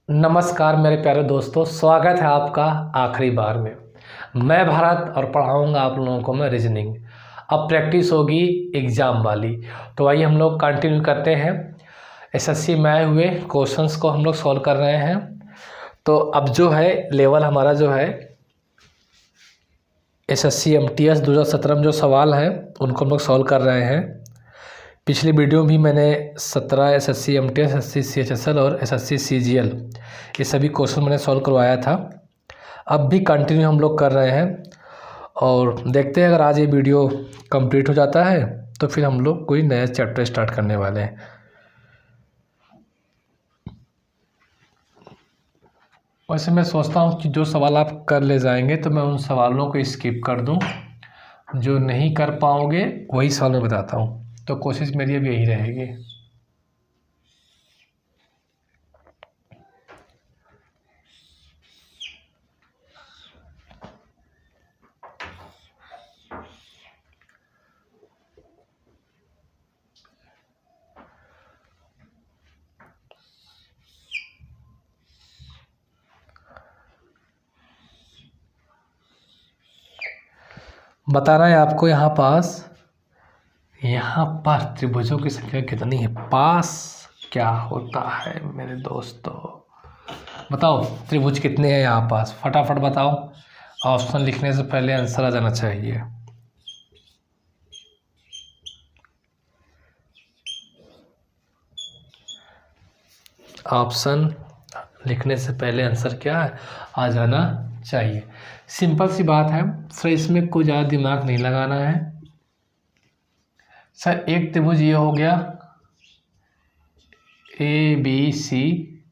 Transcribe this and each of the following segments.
नमस्कार मेरे प्यारे दोस्तों, स्वागत है आपका आखिरी बार में। मैं भारत और पढ़ाऊंगा आप लोगों को मैं रीजनिंग। अब प्रैक्टिस होगी एग्ज़ाम वाली, तो आइए हम लोग कंटिन्यू करते हैं। एसएससी में आए हुए क्वेश्चंस को हम लोग सॉल्व कर रहे हैं। तो अब जो है लेवल हमारा जो है एसएससी एमटीएस 2017 में जो सवाल हैं उनको हम लोग सॉल्व कर रहे हैं। पिछली वीडियो भी मैंने 17 एसएससी एमटीएस, एसएससी सीएचएसएल और एसएससी सीजीएल ये सभी क्वेश्चन मैंने सॉल्व करवाया था। अब भी कंटिन्यू हम लोग कर रहे हैं और देखते हैं अगर आज ये वीडियो कंप्लीट हो जाता है तो फिर हम लोग कोई नया चैप्टर स्टार्ट करने वाले हैं। वैसे मैं सोचता हूँ कि जो सवाल आप कर ले जाएंगे तो मैं उन सवालों को स्किप कर दूँ, जो नहीं कर पाओगे वही सवाल मैं बताता हूँ। तो कोशिश मेरी अब यही रहेगी। बताना है आपको यहाँ पर त्रिभुजों की संख्या कितनी है। पास क्या होता है मेरे दोस्तों, बताओ त्रिभुज कितने हैं यहाँ पास, फटाफट बताओ। ऑप्शन लिखने से पहले आंसर आ जाना चाहिए। ऑप्शन लिखने से पहले आंसर क्या है, आ जाना चाहिए। सिंपल सी बात है सर, इसमें कोई ज़्यादा दिमाग नहीं लगाना है। सर एक त्रिभुज ये हो गया ए बी सी,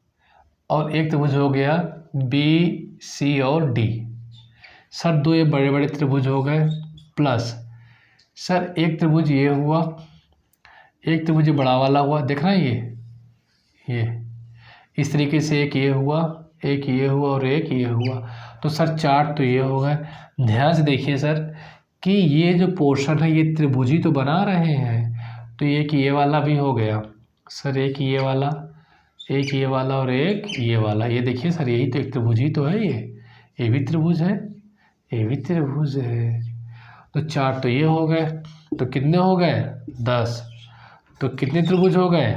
और एक त्रिभुज हो गया बी सी और डी। सर दो ये बड़े बड़े त्रिभुज हो गए, प्लस सर एक त्रिभुज ये हुआ, एक त्रिभुज बड़ा वाला हुआ, देखना ये इस तरीके से एक ये हुआ, एक ये हुआ और एक ये हुआ। तो सर चार तो ये हो गए। ध्यान से देखिए सर कि ये जो पोर्शन है ये त्रिभुजी तो बना रहे हैं, तो एक ये वाला भी हो गया सर, एक ये वाला, एक ये वाला और एक ये वाला। ये देखिए सर यही तो एक त्रिभुजी तो है, ये भी त्रिभुज है, ये भी त्रिभुज है। तो चार तो ये हो गए, तो कितने हो गए 10। तो कितने त्रिभुज हो गए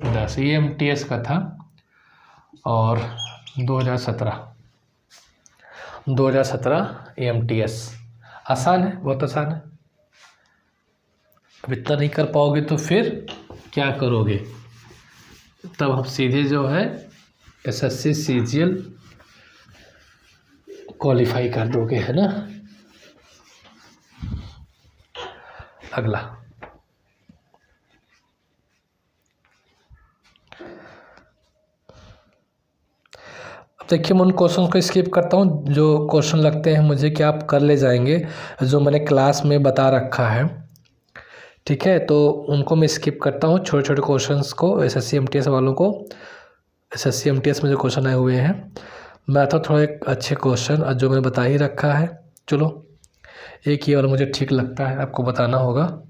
10। ये एमटीएस का था और 2017 एमटीएस आसान है, बहुत आसान है। अब इतना नहीं कर पाओगे तो फिर क्या करोगे, तब हम सीधे जो है एसएससी सीजीएल क्वालिफाई कर दोगे, है ना। अगला अब देखिए, मैं उन क्वेश्चन को स्किप करता हूँ जो क्वेश्चन लगते हैं मुझे कि आप कर ले जाएंगे, जो मैंने क्लास में बता रखा है, ठीक है। तो उनको मैं स्किप करता हूँ, छोटे छोटे क्वेश्चंस को, एसएससी एमटीएस वालों को। एसएससी एमटीएस में जो क्वेश्चन आए हुए हैं, मैं तो थोड़ा एक अच्छे क्वेश्चन जो मैंने बता ही रखा है। चलो एक ये वाला मुझे ठीक लगता है, आपको बताना होगा।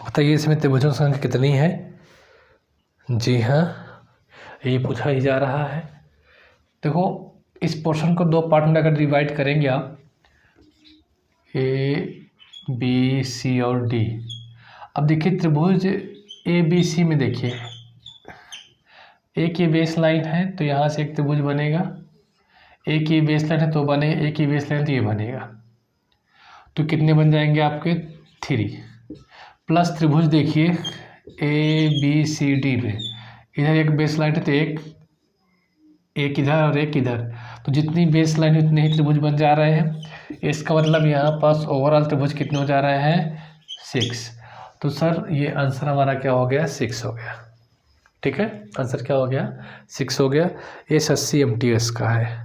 बताइए इसमें त्रिभुजों की संख्या कितनी है। जी हाँ, ये पूछा ही जा रहा है। देखो इस पोर्शन को दो पार्ट में अगर डिवाइड करेंगे आप, ए बी सी और डी। अब देखिए त्रिभुज ए बी सी में देखिए, एक ये बेस लाइन है तो यहाँ से एक त्रिभुज बनेगा, एक ये बेस लाइन है तो बनेगा, एक ये बेस लाइन तो ये बनेगा। तो कितने बन जाएंगे आपके 3, प्लस त्रिभुज देखिए ए बी सी डी में, इधर एक बेस लाइन है तो एक इधर और एक इधर, तो जितनी बेस लाइन उतने ही त्रिभुज बन जा रहे हैं। इसका मतलब यहाँ पास ओवरऑल त्रिभुज कितने हो जा रहे हैं 6। तो सर ये आंसर हमारा क्या हो गया 6 हो गया, ठीक है। आंसर क्या हो गया 6 हो गया। ये एसएससी एमटीएस का है।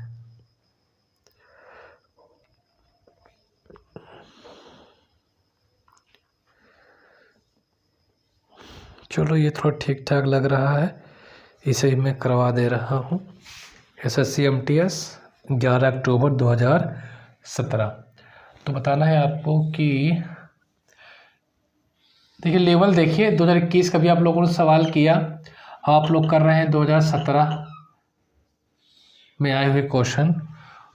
चलो ये थोड़ा ठीक ठाक लग रहा है, इसे ही मैं करवा दे रहा हूँ। SSC MTS 11 अक्टूबर 2017। तो बताना है आपको कि देखिए लेवल देखिए 2021 का भी आप लोगों ने सवाल किया, आप लोग कर रहे हैं 2017 में आए हुए क्वेश्चन,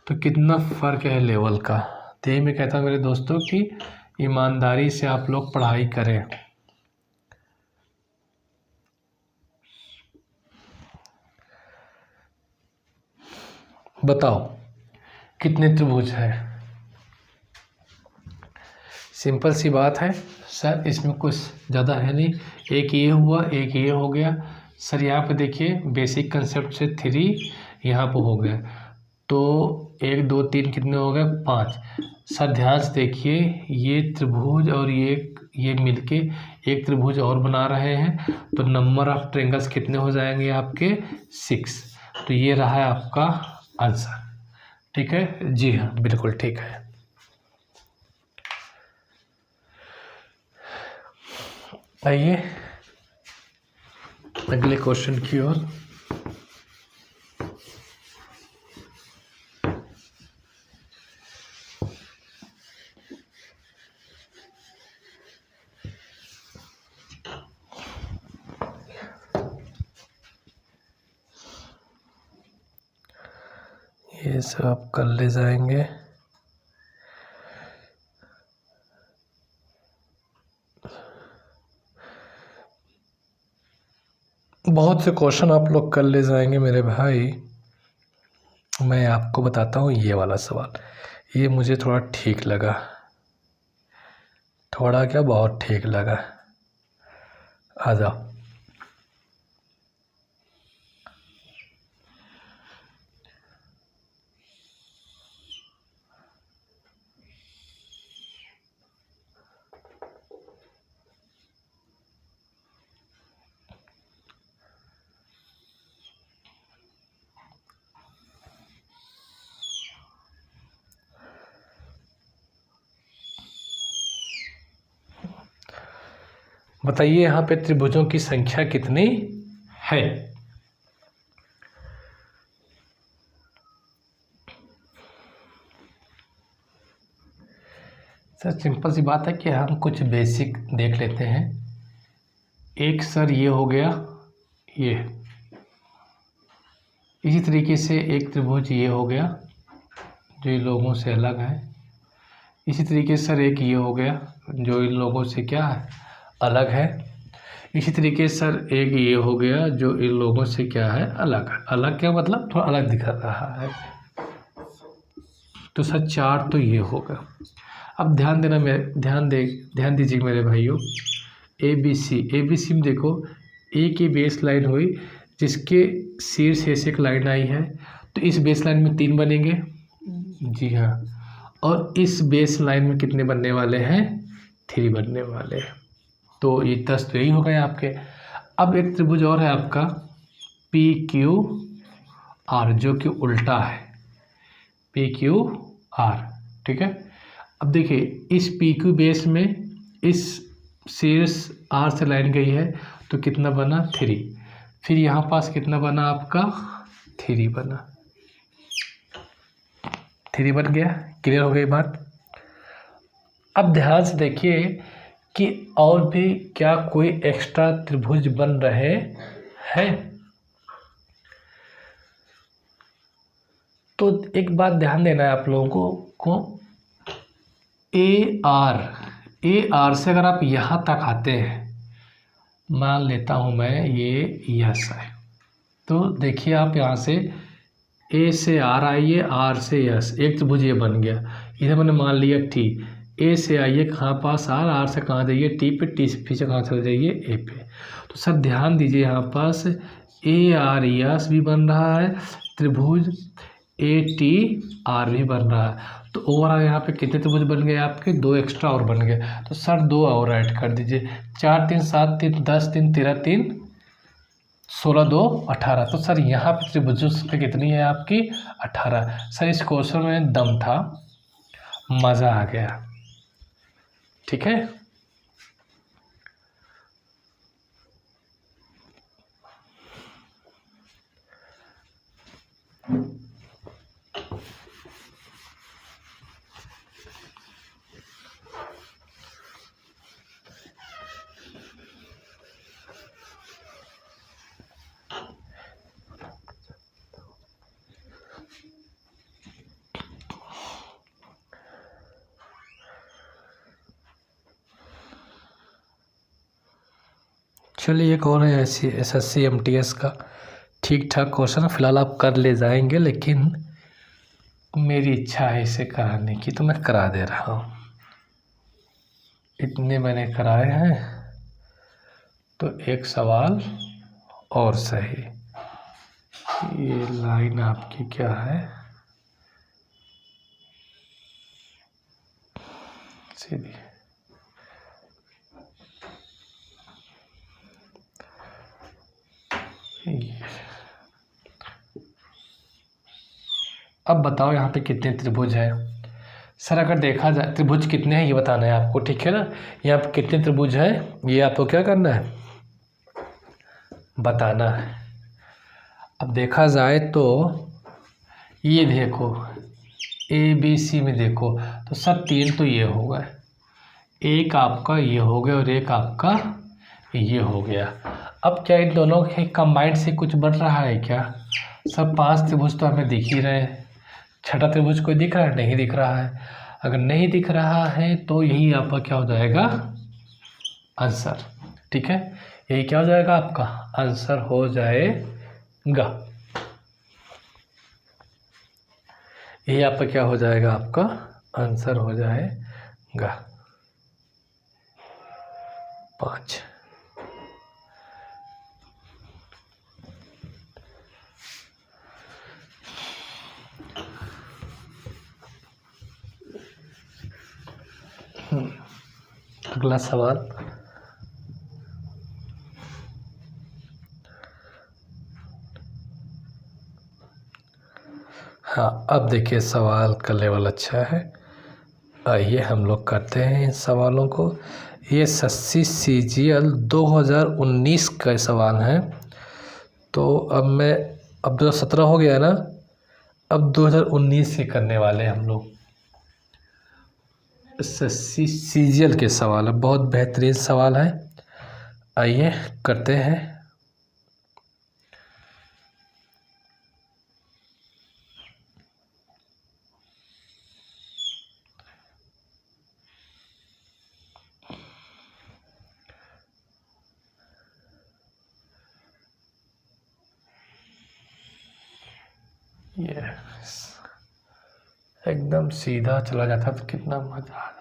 तो कितना फ़र्क है लेवल का। तो यही मैं कहता हूँ मेरे दोस्तों कि ईमानदारी से आप लोग पढ़ाई करें। बताओ कितने त्रिभुज हैं। सिंपल सी बात है सर, इसमें कुछ ज़्यादा है नहीं, एक ये हुआ एक ये हो गया। सर यहाँ पे देखिए बेसिक कंसेप्ट से 3 यहाँ पे हो गया, तो 1 2 3 कितने हो गए 5। सर ध्यान से देखिए ये त्रिभुज और ये मिलके एक त्रिभुज और बना रहे हैं, तो नंबर ऑफ ट्रायंगल्स कितने हो जाएंगे आपके 6। तो ये रहा है आपका आंसर। ठीक है जी हाँ बिल्कुल ठीक है। आइए अगले क्वेश्चन की ओर। ये सब आप कर ले जाएंगे। बहुत से क्वेश्चन आप लोग कर ले जाएंगे मेरे भाई। मैं आपको बताता हूँ ये वाला सवाल, ये मुझे थोड़ा ठीक लगा, थोड़ा क्या बहुत ठीक लगा। आ जाओ। बताइए यहाँ पे त्रिभुजों की संख्या कितनी है। सर सिंपल सी बात है कि हम कुछ बेसिक देख लेते हैं। एक सर ये हो गया, ये इसी तरीके से एक त्रिभुज ये हो गया जो इन लोगों से अलग है। इसी तरीके से सर एक ये हो गया जो इन लोगों से क्या है अलग है। इसी तरीके से सर एक ये हो गया जो इन लोगों से क्या है अलग है। अलग क्या मतलब थोड़ा अलग दिख रहा है। तो सर 4 तो ये होगा। अब ध्यान देना, ध्यान दीजिए मेरे भाइयों। ए बी सी में देखो ए की बेस लाइन हुई जिसके शीर्ष से एक लाइन आई है, तो इस बेस लाइन में 3 बनेंगे। जी हाँ, और इस बेस लाइन में कितने बनने वाले हैं 3 बनने वाले हैं। तो ये 10 तो यही हो गए आपके। अब एक त्रिभुज और है आपका पी क्यू आर जो कि उल्टा है, पी क्यू आर। ठीक है, अब देखिए इस पी क्यू बेस में इस शीर्ष आर से लाइन गई है तो कितना बना 3, फिर यहाँ पास कितना बना आपका 3 बना, 3 बन गया। क्लियर हो गई बात। अब ध्यान से देखिए कि और भी क्या कोई एक्स्ट्रा त्रिभुज बन रहे हैं। तो एक बात ध्यान देना है आप लोगों को, ए आर से अगर आप यहाँ तक आते हैं, मान लेता हूँ मैं ये यस है, तो देखिए आप यहाँ से ए से आर आइए, आर से यस, एक त्रिभुज ये बन गया। इधर मैंने मान लिया टी, ए से आइए कहाँ पास आर से कहाँ जाइए टी पे, टी से पीछे कहाँ चले जाइए ए पे। तो सर ध्यान दीजिए यहाँ पास ए आर यस भी बन रहा है, त्रिभुज ए टी आर भी बन रहा है। तो ओवरऑल यहाँ पे कितने त्रिभुज बन गए आपके 2 एक्स्ट्रा और बन गए। तो सर 2 और ऐड कर दीजिए, 4 3 7 3 10 3 13 3 16 2 18। तो सर यहाँ पे त्रिभुजों संख्या कितनी है आपकी 18। सर इस क्वेश्चन में दम था, मज़ा आ गया। ठीक है, चलिए एक और है SSC MTS का ठीक ठाक क्वेश्चन, फिलहाल आप कर ले जाएंगे, लेकिन मेरी इच्छा है इसे कराने की तो मैं करा दे रहा हूँ। इतने मैंने कराए हैं तो एक सवाल और सही। ये लाइन आपकी क्या है, सीधी। अब बताओ यहाँ पे कितने त्रिभुज हैं। सर अगर देखा जाए त्रिभुज कितने हैं ये बताना है आपको, ठीक है ना। यहाँ पे कितने त्रिभुज हैं ये आपको क्या करना है, बताना है। अब देखा जाए तो ये देखो ABC में देखो तो सर 3 तो ये हो गए, एक आपका ये हो गया और एक आपका ये हो गया। अब क्या इन दोनों के कंबाइंड से कुछ बन रहा है क्या? सब 5 त्रिभुज तो हमें दिख ही रहे हैं, छठा त्रिभुज कोई दिख रहा है? नहीं दिख रहा है। अगर नहीं दिख रहा है तो यही आपका क्या हो जाएगा, आंसर। ठीक है, यही क्या हो जाएगा आपका आंसर हो जाएगा। यही आपका क्या हो जाएगा, आपका आंसर हो जाएगा 5। अगला सवाल, हाँ अब देखिए सवाल का लेवल अच्छा है। आइए हम लोग करते हैं इन सवालों को। ये SSC CGL 2019 का सवाल है। तो अब 2017 हो गया ना, अब 2019 से करने वाले हैं हम लोग। SSC CGL के सवाल है, बहुत बेहतरीन सवाल है। आइए करते हैं। ये एकदम सीधा चला जाता तो कितना मजा आ जाता।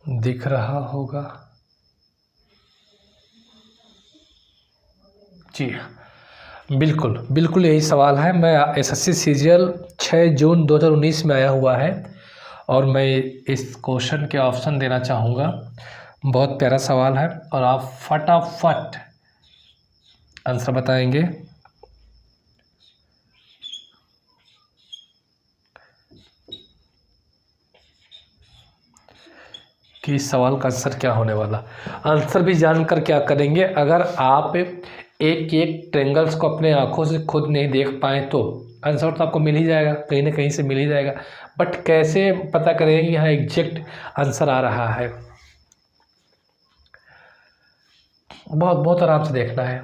दिख रहा होगा जी, बिल्कुल बिल्कुल यही सवाल है। मैं SSC CGL 6 जून 2019 में आया हुआ है और मैं इस क्वेश्चन के ऑप्शन देना चाहूँगा। बहुत प्यारा सवाल है और आप फटाफट आंसर बताएंगे। कि इस सवाल का आंसर क्या होने वाला। आंसर भी जानकर क्या करेंगे, अगर आप एक एक ट्रेंगल्स को अपने आंखों से खुद नहीं देख पाए तो आंसर तो आपको मिल ही जाएगा, कहीं ना कहीं से मिल ही जाएगा। बट कैसे पता करेंगे कि यहाँ एग्जैक्ट आंसर आ रहा है? बहुत बहुत आराम से देखना है।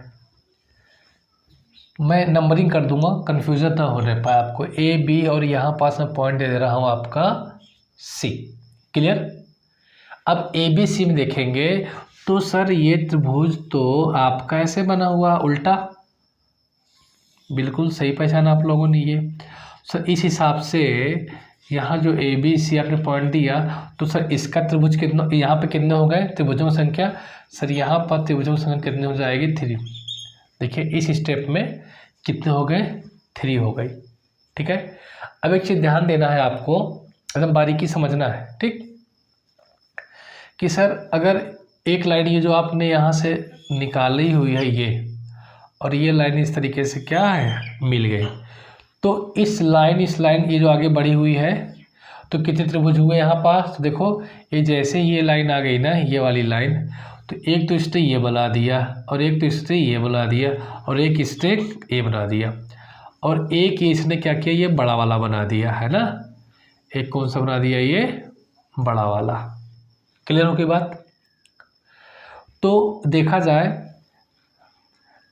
मैं नंबरिंग कर दूंगा, कन्फ्यूज़न ना होने पाए आपको। A, B और यहाँ पास मैं पॉइंट दे रहा हूँ आपका C। क्लियर? अब ABC में देखेंगे तो सर ये त्रिभुज तो आपका ऐसे बना हुआ उल्टा, बिल्कुल सही पहचाना आप लोगों ने ये। सर इस हिसाब से यहाँ जो ABC आपने पॉइंट दिया तो सर इसका त्रिभुज कितना, यहाँ पे कितने हो गए त्रिभुजों की संख्या? सर यहाँ पर त्रिभुजों की संख्या कितनी हो जाएगी? 3। देखिए इस स्टेप में कितने हो गए? 3 हो गई। ठीक है, अब एक चीज़ ध्यान देना है आपको, एकदम बारीकी समझना है। ठीक, कि सर अगर एक लाइन ये जो आपने यहाँ से निकाली हुई है ये, और ये लाइन इस तरीके से क्या है मिल गई, तो इस लाइन ये जो आगे बढ़ी हुई है तो कितने त्रिभुज हुए यहाँ पास? तो देखो ये जैसे ये लाइन आ गई ना, ये वाली लाइन, तो एक तो इसने ये बना दिया और एक तो इसने ये बना दिया और एक इसने ये बना दिया और एक ये इसने क्या किया, ये बड़ा वाला बना दिया है ना। एक कौन सा बना दिया? ये बड़ा वाला। क्लियर हो गई बात? तो देखा जाए,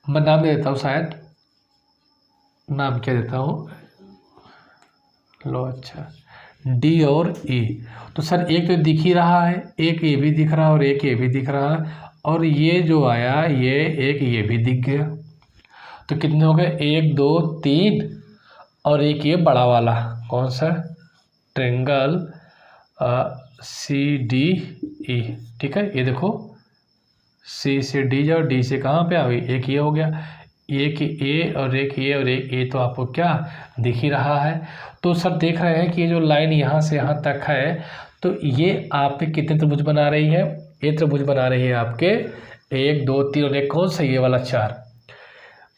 मैं नाम दे देता हूँ, शायद नाम क्या देता हूँ, लो अच्छा, डी और ई। तो सर एक तो दिख ही रहा है, एक ये भी दिख रहा है और एक ये भी दिख रहा है और ये जो आया ये एक ये भी दिख गया। तो कितने हो गए? 1 2 3 और एक ये बड़ा वाला कौन सा? Triangle C D E. ठीक है, ये देखो सी से डी जाओ, डी से कहाँ पे आ गई? एक ये हो गया, एक ए और एक ये और एक ए, तो आपको क्या दिख ही रहा है। तो सर देख रहे हैं कि ये जो लाइन यहाँ से यहाँ तक है, तो ये आपके कितने त्रिभुज बना रही है? ये त्रिभुज बना रही है आपके 1 2 3 और एक कौन सा? ये वाला 4।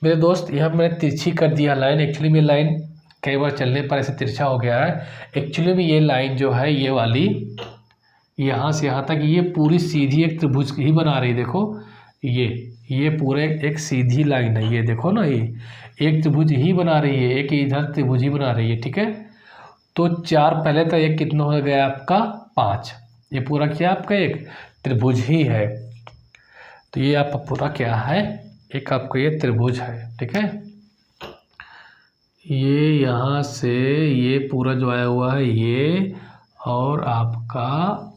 मेरे दोस्त यहाँ मैंने तिरछी कर दिया लाइन। एक्चुअली में लाइन कई बार चलने पर ऐसे तिरछा हो गया है। एक्चुअली में ये लाइन जो है ये वाली यहाँ से यहाँ तक ये पूरी सीधी एक त्रिभुज ही बना रही है। देखो ये पूरे एक सीधी लाइन है, ये देखो ना, ये एक त्रिभुज ही बना रही है, एक इधर त्रिभुज ही बना रही है। ठीक है, तो 4 पहले तो एक कितना हो गया आपका? 5। ये पूरा क्या आपका एक त्रिभुज ही है। तो ये आपका पूरा क्या है? एक आपको ये त्रिभुज है। ठीक है, ये यहाँ से ये पूरा जो आया हुआ है ये और आपका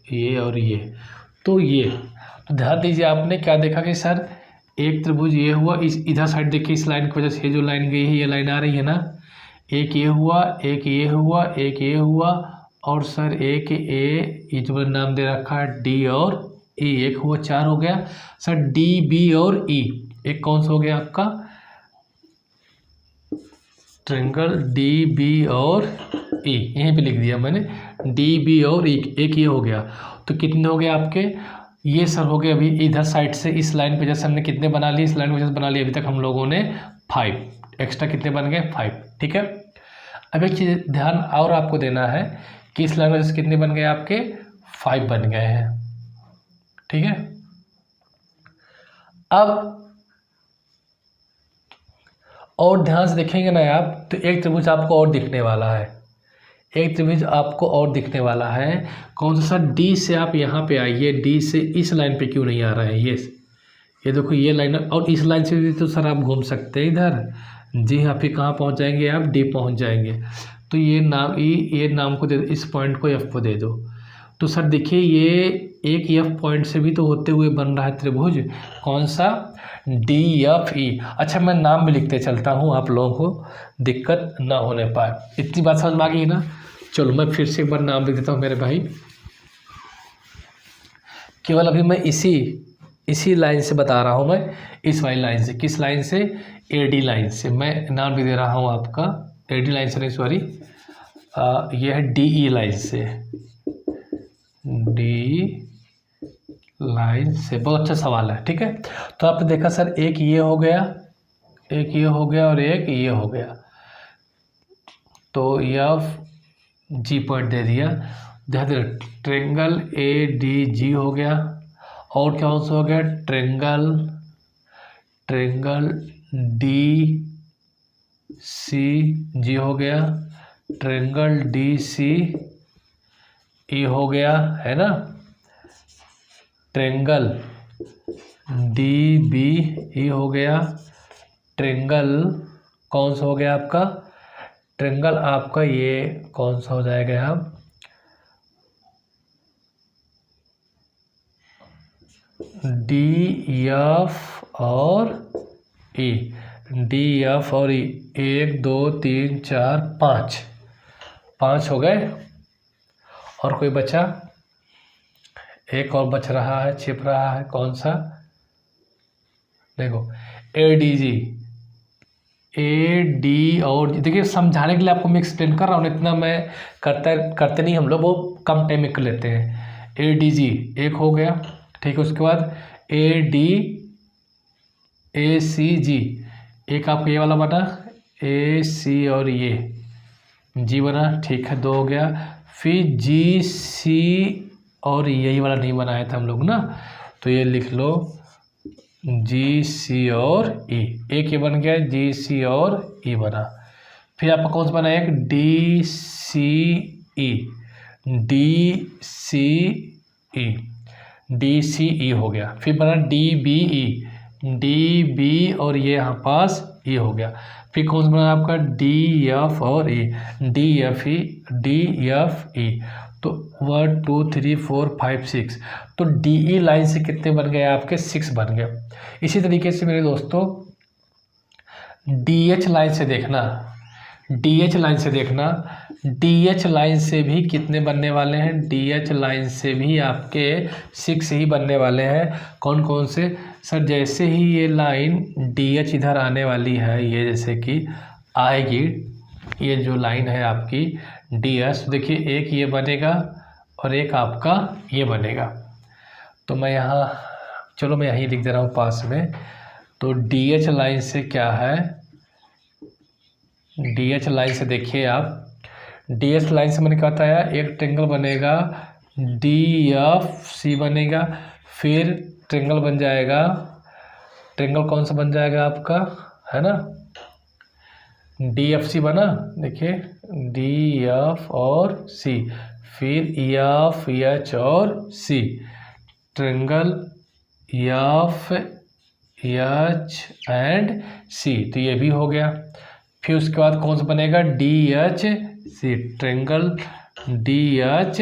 ये और ये, तो ये तो ध्यान दीजिए, आपने क्या देखा कि सर एक त्रिभुज ये हुआ, इस इधर साइड देखिए, इस लाइन की वजह से जो लाइन गई है ये लाइन आ रही है ना, एक ये हुआ, एक ये हुआ, एक ये हुआ और सर एक ये जो नाम दे रखा है डी और ई, एक हुआ, 4 हो गया। सर डी बी और ई, एक कौन सा हो गया आपका? ट्रायंगल डी बी और ई, यहीं पे लिख दिया मैंने, डी बी और ई, एक ये हो गया। तो कितने हो गए आपके? ये सर हो गए अभी इधर साइड से इस लाइन पे जैसे हमने कितने बना लिए? इस लाइन पे जैसे बना लिए अभी तक हम लोगों ने 5, एक्स्ट्रा कितने बन गए? 5। ठीक है, अब एक चीज़ ध्यान और आपको देना है कि इस लाइन में कितने बन गए आपके? 5 बन गए हैं। ठीक है, अब और ध्यान से देखेंगे ना आप, तो एक त्रिभुज आपको और दिखने वाला है, एक त्रिभुज आपको और दिखने वाला है। कौन सा सर? डी से आप यहाँ पे आइए, डी से इस लाइन पे क्यों नहीं आ रहा है? ये देखो ये लाइन, और इस लाइन से भी तो सर आप घूम सकते हैं इधर। जी हाँ, फिर कहाँ पहुँच जाएंगे आप? डी पहुँच जाएंगे। तो ये नाम को दे दो, इस पॉइंट को एफ को दे दो। तो सर देखिए ये एक एफ पॉइंट से भी तो होते हुए बन रहा है त्रिभुज, कौन सा? डी एफ ई। अच्छा, मैं नाम भी लिखते चलता हूँ, आप लोगों को दिक्कत ना होने पाए। इतनी बात समझ में आ गई ना? चलो मैं फिर से एक बार नाम लिख देता हूँ मेरे भाई। केवल अभी मैं इसी लाइन से बता रहा हूँ, मैं इस वाली लाइन से। किस लाइन से? ए डी लाइन से। मैं नाम भी दे रहा हूँ आपका, ए डी लाइन से नहीं, सॉरी, यह है डी ई लाइन से, डी लाइन से। बहुत अच्छा सवाल है। ठीक है, तो आपने देखा सर एक ये हो गया, एक ये हो गया और एक ये हो गया, तो एफ जी पॉइंट दे दिया। ध्यान दे, ट्रायंगल ए डी जी हो गया और क्या सा हो गया? ट्रायंगल डी सी जी हो गया, ट्रायंगल डी सी ई हो गया, है ना, ट्रायंगल डी बी ई हो गया, ट्रायंगल कौन सा हो गया आपका? ट्रायंगल आपका ये कौन सा हो जाएगा? आप डी एफ और ई, डी एफ और ई, 1 2 3 4 5 हो गए। और कोई बचा? एक और बच रहा है, छिप रहा है, कौन सा? देखो A D G, A D और देखिए समझाने के लिए आपको मैं एक्सप्लेन कर रहा हूँ, इतना मैं करते नहीं हम लोग, वो कम टाइम में कर लेते हैं। ए डी जी एक हो गया, ठीक है, उसके बाद ए डी ए सी जी, एक आपका ये वाला बना, ए सी और ये जी बना, ठीक है, 2 हो गया। फिर जी सी और यही वाला नहीं बनाया था हम लोग ना, तो ये लिख लो जी सी और ई, एक ये बन गया जी सी और ई बना। फिर आपका कौन सा बना एक D C E, D C E, D C E हो गया। फिर बना D B E, D B और ये यहाँ पास ई हो गया। फिर कौन सा बना आपका डी एफ और E, D F E, D F E. तो 1 2 3 4 5 6, तो डी ई लाइन से कितने बन गए आपके 6 बन गए। इसी तरीके से मेरे दोस्तों डी एच लाइन से देखना, डी एच लाइन से देखना, डी एच लाइन से भी कितने बनने वाले हैं, डी एच लाइन से भी आपके 6 ही बनने वाले हैं। कौन कौन से सर, जैसे ही ये लाइन डी एच इधर आने वाली है, ये जैसे कि आएगी, ये जो लाइन है आपकी डी एच, देखिए एक ये बनेगा और एक आपका ये बनेगा। तो मैं यहाँ, चलो मैं यहीं लिख दे रहा हूँ पास में। तो डी एच लाइन से क्या है, डी एच लाइन से देखिए आप, डी एच लाइन से मैंने क्या बताया, एक ट्रेंगल बनेगा डी एफ सी बनेगा, फिर ट्रेंगल बन जाएगा, ट्रेंगल कौन सा बन जाएगा आपका, है ना डी एफ सी बना, देखिए डी एफ और सी, फिर एफ एच और सी, ट्रेंगल एफ एच एंड सी, तो ये भी हो गया। फिर उसके बाद कौन सा बनेगा D H C, triangle D H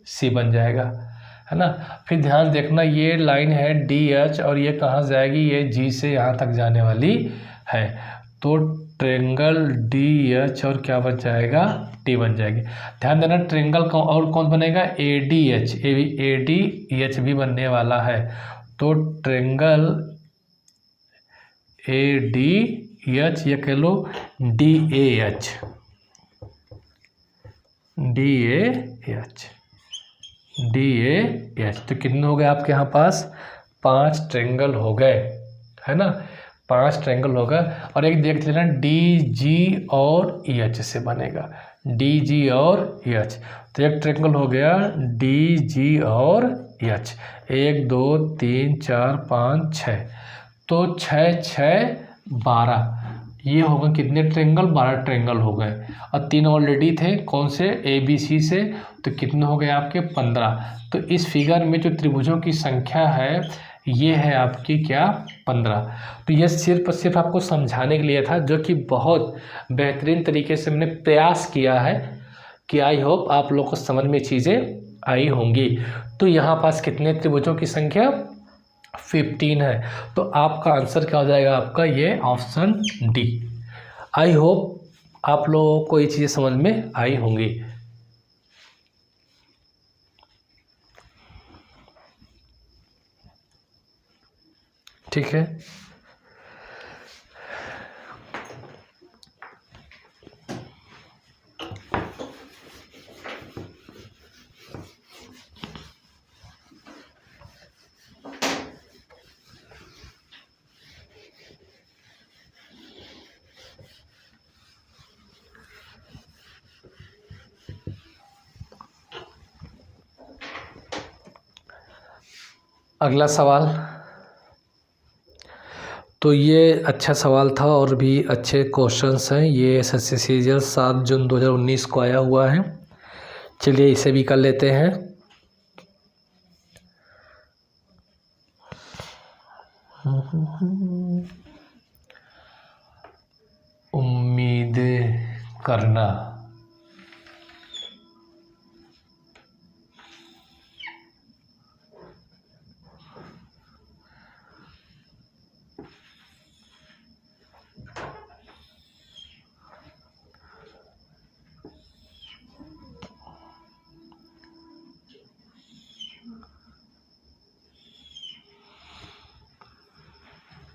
C बन जाएगा, है ना। फिर ध्यान देखना ये लाइन है डी एच और ये कहाँ जाएगी, ये जी से यहाँ तक जाने वाली है, तो ट्रेंगल डी एच और क्या बन जाएगा, टी बन जाएगी। ध्यान देना ट्रेंगल और कौन बनेगा, A D H, A D H भी बनने वाला है, तो ट्रेंगल ए डी एच, ये कह लो D A H, D A H, D A H. तो कितने हो गए आपके यहाँ पास, 5 ट्रेंगल हो गए, है ना, 5 ट्रेंगल हो गए। और एक देख लेना डी जी और ई एच से बनेगा, डी जी और ई एच, तो एक ट्रेंगल हो गया डी जी और ई एच, 1 2 3 4 5 6, तो 6 6 12, ये हो गए कितने ट्रेंगल, 12 ट्रेंगल हो गए। और 3 ऑलरेडी थे कौन से, ए बी सी से, तो कितने हो गए आपके 15। तो इस फिगर में जो त्रिभुजों की संख्या है ये है आपकी क्या 15। तो ये सिर्फ और सिर्फ आपको समझाने के लिए था, जो कि बहुत बेहतरीन तरीके से मैंने प्रयास किया है कि आई होप आप लोग को समझ में चीज़ें आई होंगी। तो यहाँ पास कितने त्रिभुजों की संख्या 15 है, तो आपका आंसर क्या हो जाएगा आपका, ये ऑप्शन डी। आई होप आप लोगों को ये चीज़ें समझ में आई होंगी। ठीक है, अगला सवाल। तो ये अच्छा सवाल था और भी अच्छे क्वेश्चंस हैं, ये एसएससी सीजीएल 7 जून 2019 को आया हुआ है। चलिए इसे भी कर लेते हैं। उम्मीद करना,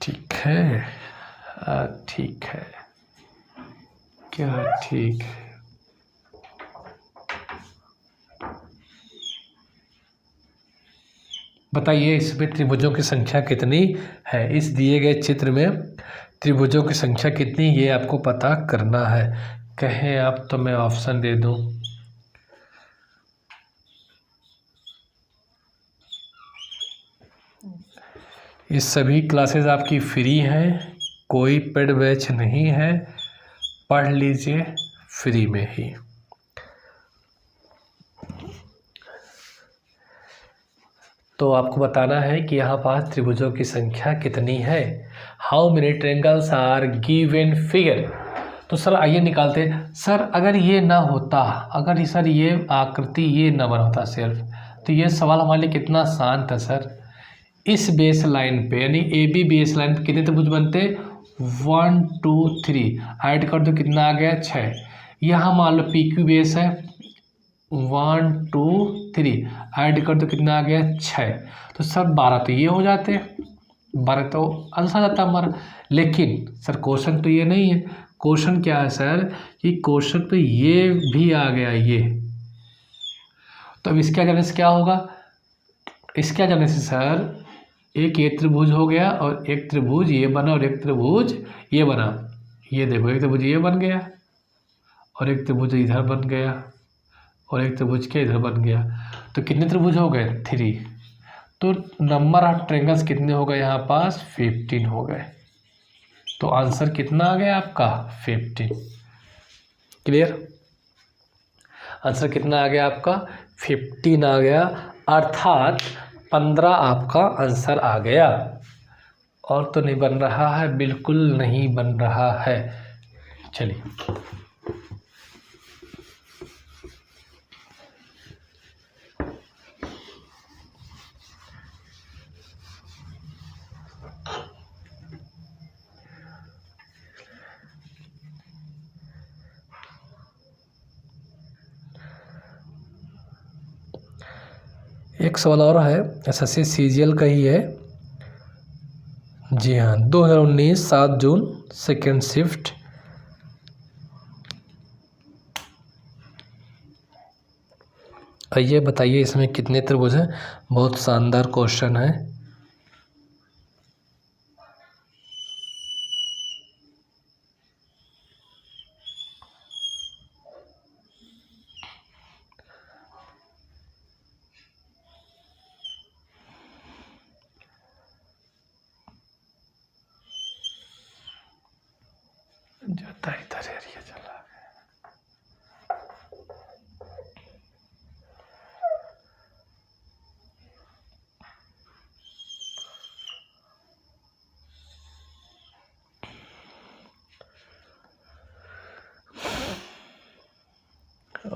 ठीक है, ठीक है, क्या ठीक है, बताइए इसमें त्रिभुजों की संख्या कितनी है। इस दिए गए चित्र में त्रिभुजों की संख्या कितनी, ये आपको पता करना है। कहें आप तो मैं ऑप्शन दे दूं, ये सभी क्लासेस आपकी फ्री हैं, कोई पेड बैच नहीं है, पढ़ लीजिए फ्री में ही। तो आपको बताना है कि यहाँ पास त्रिभुजों की संख्या कितनी है। How many triangles are given figure. तो सर आइए निकालते हैं। सर अगर ये ना होता, अगर सर ये आकृति ये न बनता सिर्फ, तो ये सवाल हमारे लिए कितना आसान था सर। इस बेस लाइन पे यानी ए बी बेस लाइन पे कितने त्रिभुज बनते? 1 2 3 ऐड कर दो कितना आ गया? 6। यहाँ मान लो पी क्यू बेस है 1 2 3 ऐड कर दो कितना आ गया? 6। तो सर 12 तो ये हो जाते हैं, 12 तो आंसर आ जाता हमारा। लेकिन सर क्वेश्चन तो ये नहीं है। क्वेश्चन क्या है सर कि क्वेश्चन तो ये भी आ गया ये। तो अब इसके आ जाने से क्या होगा? इसके आ जाने से सर एक ये त्रिभुज हो गया और एक त्रिभुज ये बना और एक त्रिभुज ये बना। ये देखो एक त्रिभुज ये बन गया और एक त्रिभुज इधर बन गया और एक त्रिभुज के इधर बन गया। तो कितने त्रिभुज हो गए? 3। तो नंबर ऑफ ट्रायंगल्स कितने हो गए यहाँ पास? 15 हो गए। तो आंसर कितना आ गया आपका? 15। क्लियर? आंसर कितना आ गया आपका? 15 आ गया, अर्थात 15 आपका आंसर आ गया। और तो नहीं बन रहा है, बिल्कुल नहीं बन रहा है। चलिए एक सवाल और है, एसएससी सीजीएल का ही है। जी हाँ, 2019 7 जून सेकेंड शिफ्ट। आइए बताइए इसमें कितने त्रिभुज हैं। बहुत शानदार क्वेश्चन है। जाता इधर एरिया चला गया।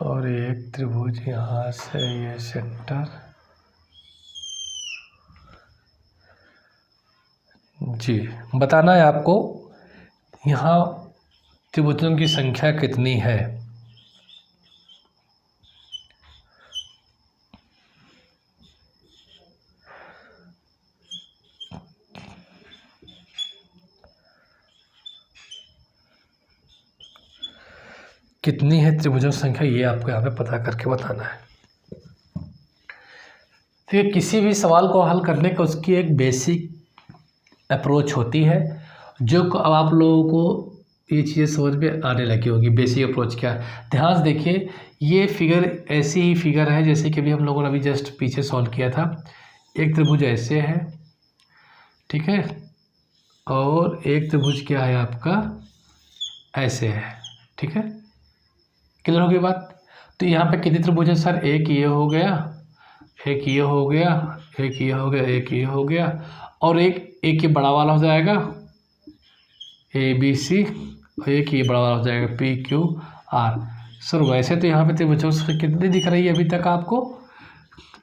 और एक त्रिभुज यहाँ से ये सेंटर, जी बताना है आपको यहाँ त्रिभुजों की संख्या कितनी है। कितनी है त्रिभुजों की संख्या, ये आपको यहाँ पे पता करके बताना है। तो ये किसी भी सवाल को हल करने का उसकी एक बेसिक अप्रोच होती है, जो अब आप लोगों को ये चीज़ें समझ में आने लगी होगी। बेसिक अप्रोच क्या है, ध्यान से देखिए। ये फिगर ऐसी ही फिगर है जैसे कि अभी हम लोगों ने अभी जस्ट पीछे सॉल्व किया था। एक त्रिभुज ऐसे है, ठीक है, और एक त्रिभुज क्या है आपका ऐसे है, ठीक है। क्लियर हो गई बात? तो यहाँ पे कितने त्रिभुज है सर? एक ये हो गया, एक ये हो गया, एक ये हो गया, एक ये हो गया, और एक ये बड़ा वाला हो जाएगा ABC, और एक ये बड़ा वाला हो जाएगा PQR। सर वैसे तो यहाँ पे त्रिभुजों से कितनी दिख रही है अभी तक आपको?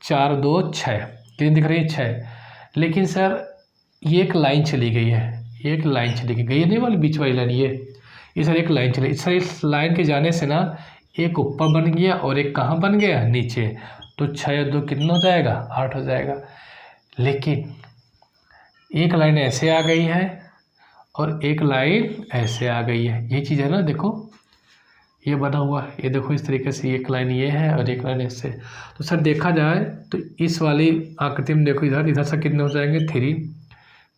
4 2 6। कितनी दिख रही है? 6। लेकिन सर ये एक लाइन चली गई है, एक लाइन चली गई, ये नहीं वाली बीच वाली लाइन, ये सर एक लाइन चली। सर इस लाइन के जाने से ना एक ऊपर बन गया और एक कहाँ बन गया? नीचे। तो 6 और 2 कितना हो जाएगा? 8 हो जाएगा। लेकिन एक लाइन ऐसे आ गई है और एक लाइन ऐसे आ गई है, ये चीज़ है ना। देखो ये बना हुआ है, ये देखो इस तरीके से एक लाइन ये है और एक लाइन ऐसे। तो सर देखा जाए तो इस वाली आकृति में देखो, इधर इधर से कितने हो जाएंगे? 3।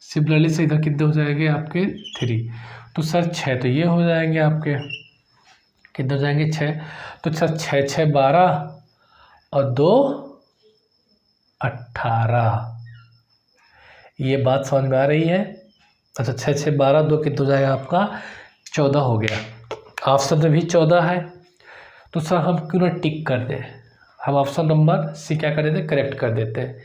सिमिलरली से इधर कितने हो जाएंगे आपके? 3। तो सर 6 तो ये हो जाएंगे आपके, कितने हो जाएंगे? 6। तो सर 6 6 12 और 2 18। ये बात समझ में आ रही है? अच्छा, 6 6 12, 2 कितना हो जाएगा आपका? 14 हो गया। ऑप्शन में भी 14 है, तो सर हम क्यों ना टिक कर दें, हम ऑप्शन नंबर सी क्या कर देते हैं, करेक्ट कर देते हैं।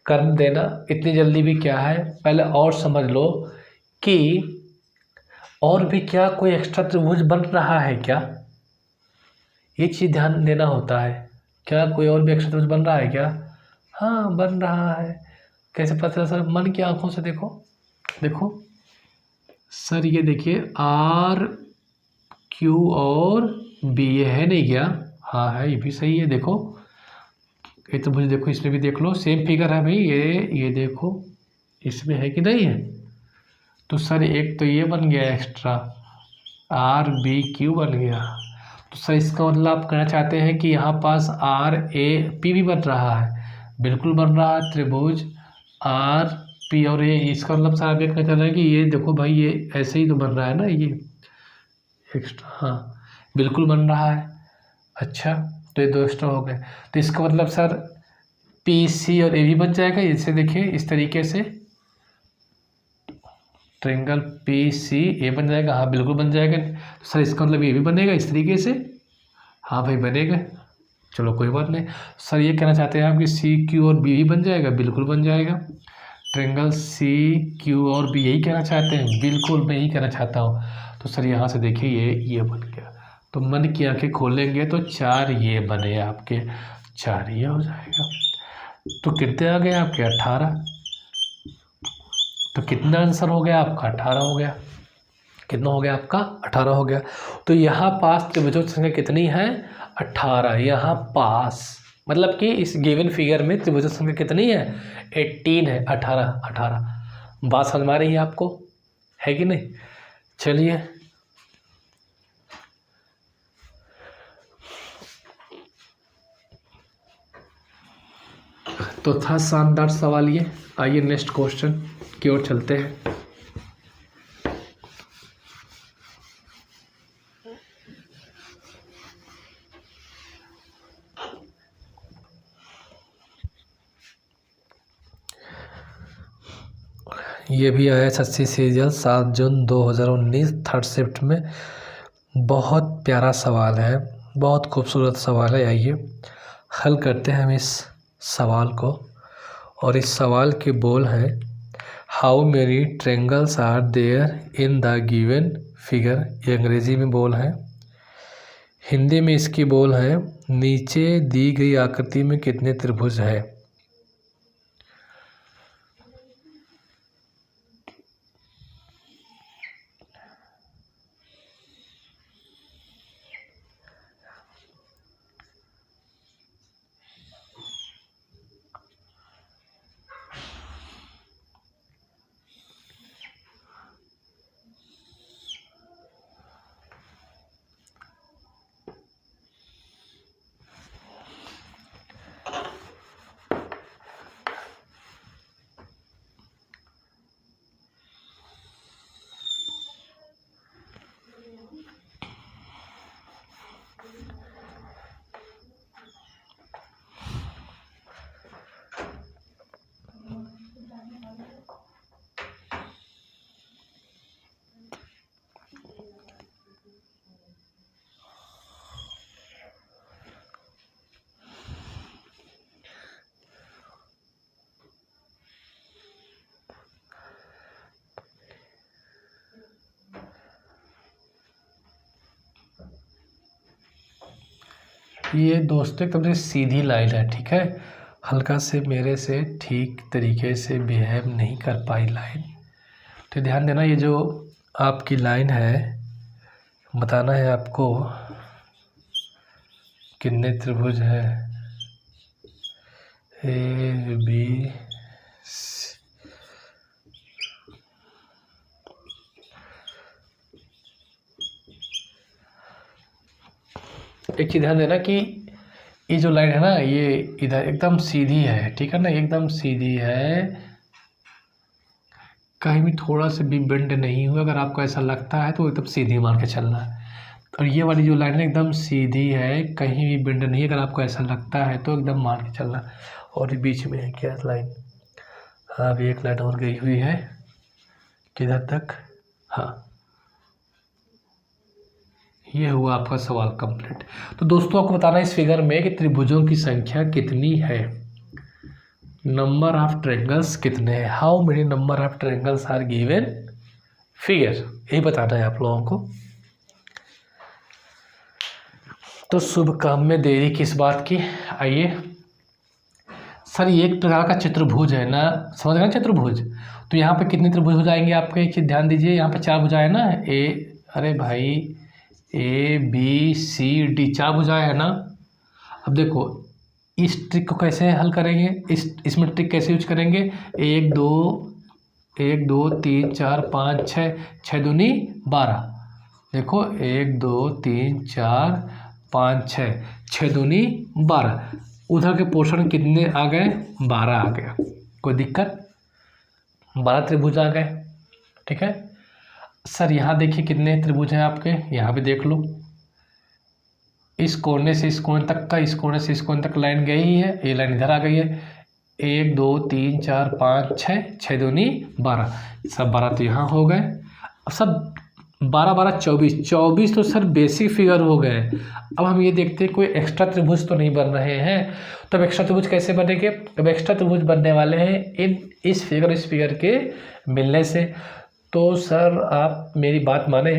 कर देना, इतनी जल्दी भी क्या है, पहले और समझ लो कि और भी क्या कोई एक्स्ट्रा त्रिभुज बन रहा है क्या, ये चीज़ ध्यान देना होता है। क्या कोई और भी एक्स्ट्रा त्रिभुज बन रहा है क्या? हाँ, बन रहा है। कैसे पता चला सर? मन की आंखों से देखो। देखो सर, ये देखिए आर क्यू और बी, ये है नहीं क्या? हाँ है, ये भी सही है। देखो ये तो मुझे, देखो इसमें भी देख लो, सेम फिगर है भाई, ये देखो इसमें है कि नहीं है? तो सर एक तो ये बन गया एक्स्ट्रा, आर बी क्यू बन गया। तो सर इसका मतलब आप कहना चाहते हैं कि यहाँ पास आर ए पी भी बन रहा है? बिल्कुल बन रहा है। त्रिभुज आर पी और ए, इसका मतलब सर आप ये कहना चाह रहे हैं कि ये देखो भाई, ये ऐसे ही तो बन रहा है ना, ये एक्स्ट्रा, हाँ बिल्कुल बन रहा है। अच्छा, तो ये 2 एक्स्ट्रा हो गए, तो इसका मतलब सर पी सी और ए भी बन जाएगा। इसे देखिए इस तरीके से, ट्रायंगल पी सी ए बन जाएगा। हाँ बिल्कुल बन जाएगा। तो सर इसका मतलब ये भी बनेगा इस तरीके से? हाँ भाई बनेगा। चलो कोई बात नहीं। सर ये कहना चाहते हैं आप कि सी क्यू और बी भी बन जाएगा? बिल्कुल बन जाएगा। ट्रायंगल सी क्यू और बी, यही कहना चाहते हैं? बिल्कुल मैं यही कहना चाहता हूँ। तो सर यहाँ से देखिए ये बन गया, तो मन की आंखें खोलेंगे तो 4 ये बने आपके, 4 ये हो जाएगा। तो कितने आ गए आपके? 18। तो कितना आंसर हो गया आपका? 18 हो गया। कितना हो गया आपका? 18 हो गया। तो यहाँ पास त्रिभुजों की संख्या कितनी है? 18। यहाँ पास मतलब कि इस गिवन फिगर में त्रिभुजों की संख्या कितनी है? 18 है। 18। बात समझ में आ रही है आपको, है कि नहीं? चलिए तो था शानदार सवाल ये। आइए नेक्स्ट क्वेश्चन की ओर चलते हैं। ये भी आया एसएससी सीरियल 7 जून 2019 थर्ड शिफ्ट में। बहुत प्यारा सवाल है, बहुत खूबसूरत सवाल है। आइए हल करते हैं हम इस सवाल को। और इस सवाल के बोल हैं, how many triangles are there in the given figure. ये अंग्रेजी में बोल है। हिंदी में इसकी बोल है, नीचे दी गई आकृति में कितने त्रिभुज हैं। ये दोस्तों एकदम से सीधी लाइन है, ठीक है? हल्का से मेरे से ठीक तरीके से बिहेव नहीं कर पाई लाइन। तो ध्यान देना, ये जो आपकी लाइन है, बताना है आपको कितने त्रिभुज है। A B C. एक चीज़ ध्यान देना कि ये जो लाइन है ना, ये इधर एकदम सीधी है, ठीक है ना? एकदम सीधी है, कहीं भी थोड़ा सा भी बेंड नहीं हुआ। अगर आपको ऐसा लगता है तो एकदम सीधी मान के चलना है। और ये वाली जो लाइन है एकदम सीधी है, कहीं भी बेंड नहीं है। अगर आपको ऐसा लगता है तो एकदम मान के चलना। और बीच में है क्या लाइन? हाँ अभी एक लाइन और गई हुई है, किधर तक, हाँ ये हुआ आपका सवाल कंप्लीट। तो दोस्तों आपको बताना है इस फिगर में कि त्रिभुजों की संख्या कितनी है, नंबर ऑफ ट्रायंगल्स कितने हैं, how many number of triangles are given figure, यही बताना है आप लोगों को। तो शुभ काम में देरी किस बात की। आइए सर ये एक प्रकार का चतुर्भुज है ना, समझ गए चतुर्भुज, तो यहाँ पे कितने त्रिभुज हो जाएंगे आपके, एक चीज़ ध्यान दीजिए, यहाँ पे 4 भुजाएं है ना, अरे भाई ए बी सी डी 4 भुजाएं है ना। अब देखो इस ट्रिक को कैसे हल करेंगे, इसमें ट्रिक कैसे यूज करेंगे, 1 2 3 4 5 6, 6 दूनी 12, देखो 1 2 3 4 5 6, 6 दूनी 12, उधर के पोर्शन कितने आ गए, 12 आ गया, कोई दिक्कत, 12 त्रिभुज आ गए, ठीक है। सर यहाँ देखिए कितने त्रिभुज हैं आपके, यहाँ भी देख लो, इस कोने से इस कोने तक का, इस कोने से इस कोने तक लाइन गई ही है, ये लाइन इधर आ गई है, 1 2 3 4 5 6, 6 दूनी 12, सब 12 तो यहाँ हो गए। अब सब 12 12 24, 24 तो सर बेसिक फिगर हो गए। अब हम ये देखते हैं कोई एक्स्ट्रा त्रिभुज तो नहीं बन रहे हैं, तो अब एक्स्ट्रा त्रिभुज कैसे बनेंगे, अब एक्स्ट्रा त्रिभुज बनने वाले हैं इस फिगर के मिलने से। तो सर आप मेरी बात माने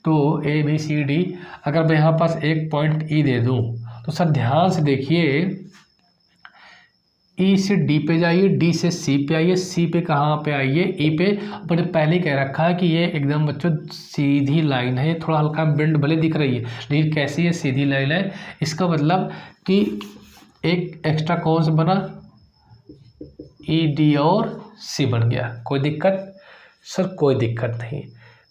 तो ए बी सी डी, अगर मैं यहाँ पास एक पॉइंट ई दे दूँ तो सर ध्यान से देखिए, ई से डी पे जाइए, डी से सी पे आइए, सी पे कहाँ पे आइए, ई पे। मैंने पहले ही कह रखा है कि ये एकदम बच्चों सीधी लाइन है, थोड़ा हल्का बेंड भले दिख रही है लेकिन कैसी है, सीधी लाइन है। इसका मतलब कि एक एक्स्ट्रा कौन सा बना, ई डी और सी बन गया, कोई दिक्कत, सर कोई दिक्कत नहीं।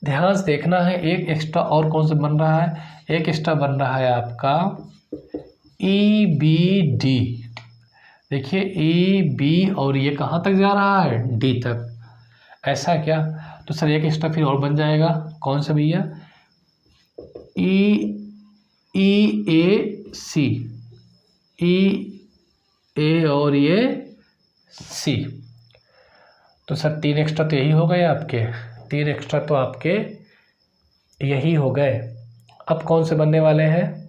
ध्यान से देखना है, एक एक्स्ट्रा और कौन सा बन रहा है, एक एक्स्ट्रा बन रहा है आपका ई बी डी, देखिए ई बी और ये कहाँ तक जा रहा है, डी तक, ऐसा क्या, तो सर एक एक्स्ट्रा फिर और बन जाएगा, कौन सा भैया, ई ए सी, ई ए और ये सी, तो सर 3 एक्स्ट्रा तो यही हो गए आपके, 3 एक्स्ट्रा तो आपके यही हो गए। अब कौन से बनने वाले हैं,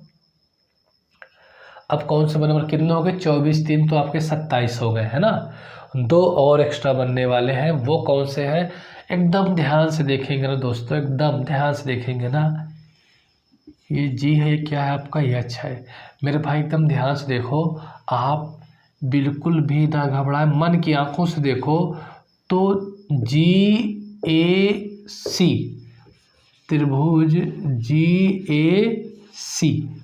अब कौन से बनने वाले, कितने हो गए, 24 3 तो आपके 27 हो गए, है ना। 2 और एक्स्ट्रा बनने वाले हैं, वो कौन से हैं, एकदम ध्यान से देखेंगे ना दोस्तों, एकदम ध्यान से देखेंगे ना, ये जी है, ये क्या है आपका, ये अच्छा है मेरे भाई, एकदम ध्यान से देखो, आप बिल्कुल भी ना घबराएं, मन की आंखों से देखो। तो जी ए सी, त्रिभुज जी ए सी,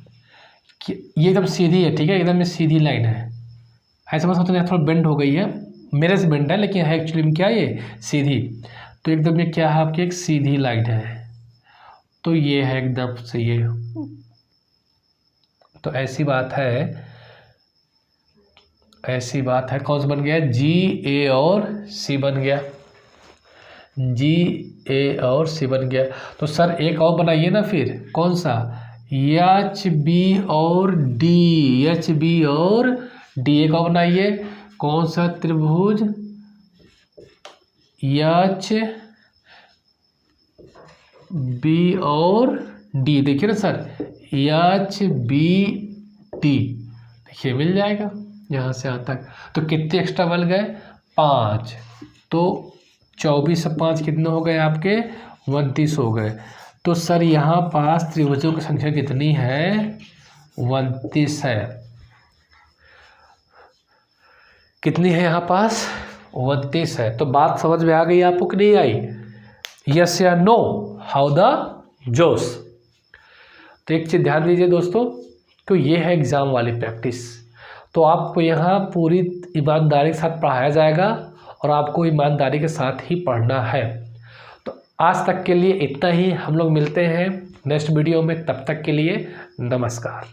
ये एकदम सीधी है, ठीक है, एकदम ये सीधी लाइन है, ऐसा मत सोचना थोड़ा बेंड हो गई है, मेरे से बेंड है लेकिन है एक्चुअली में क्या ये सीधी, तो एकदम ये क्या है आपकी एक सीधी लाइन है, तो ये है एकदम से ये, तो ऐसी बात है, कौन सा बन गया, जी ए और सी बन गया, जी ए और सी बन गया। तो सर एक और बनाइए ना फिर, कौन सा, एच बी और डी, एच बी और डी, एक और बनाइए, कौन सा त्रिभुज, एच बी और डी, देखिए ना सर, एच बी डी, देखिए मिल जाएगा यहाँ से यहाँ तक। तो कितने एक्स्ट्रा बन गए, 5, तो 24 से 5 कितने हो गए आपके, 29 हो गए। तो सर यहाँ पास त्रिभुजों की संख्या कितनी है, 29 है, कितनी है यहाँ पास, 29 है। तो बात समझ में आ गई आपको कि नहीं आई, यस या नो, हाउ द जोश। तो एक चीज़ ध्यान दीजिए दोस्तों, तो ये है एग्ज़ाम वाली प्रैक्टिस, तो आपको यहाँ पूरी ईमानदारी के साथ पढ़ाया जाएगा और आपको ईमानदारी के साथ ही पढ़ना है। तो आज तक के लिए इतना ही, हम लोग मिलते हैं नेक्स्ट वीडियो में, तब तक के लिए नमस्कार।